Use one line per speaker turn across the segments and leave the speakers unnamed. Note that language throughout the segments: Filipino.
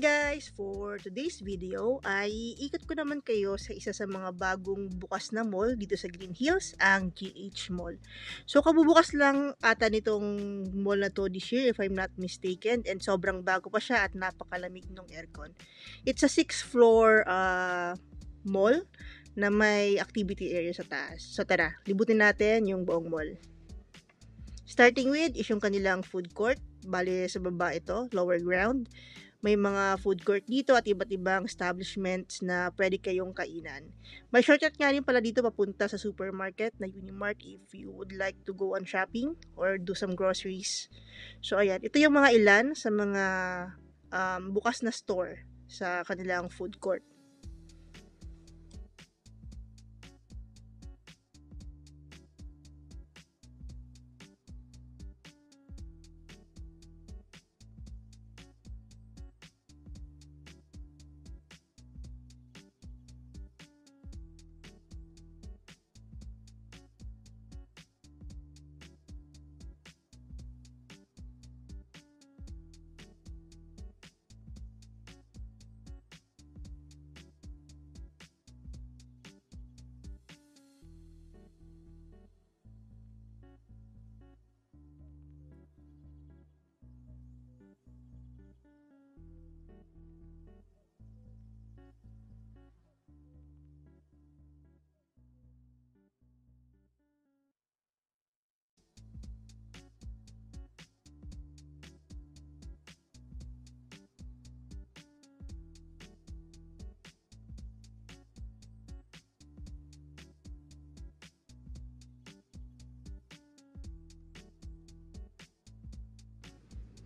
guys! For today's video ay iikot ko naman kayo sa isa sa mga bagong bukas na mall dito sa Green Hills, ang GH Mall. So kabubukas lang ata nitong mall na to this year if I'm not mistaken, and sobrang bago pa siya at napakalamig ng aircon. It's a 6th floor mall na may activity area sa taas. So tara, libutin natin yung buong mall. Starting with is yung kanilang food court. Bale sa baba ito, lower ground. May mga food court dito at iba't ibang establishments na pwede kayong kainan. May shortcut nga rin pala dito papunta sa supermarket na Unimark if you would like to go on shopping or do some groceries. So ayan, ito yung mga ilan sa mga bukas na store sa kanilang food court.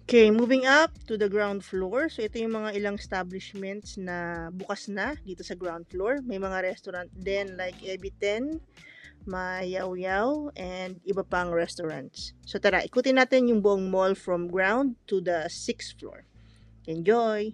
Okay, moving up to the ground floor. So, ito yung mga ilang establishments na bukas na dito sa ground floor. May mga restaurant din like Ebiten, Mayaw Yaw, and iba pang restaurants. So, tara, ikutin natin yung buong mall from ground to the 6th floor. Enjoy!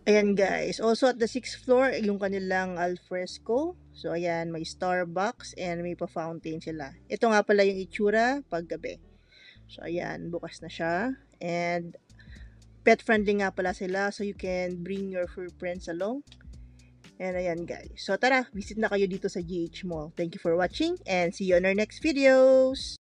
Ayan guys, also at the 6th floor, yung kanilang alfresco. So ayan, may Starbucks and may pa-fountain sila. Ito nga pala yung itsura pag gabi. So ayan, bukas na siya. And pet friendly nga pala sila, so you can bring your fur friends along. And ayan guys. So tara, visit na kayo dito sa GH Mall. Thank you for watching and see you on our next videos!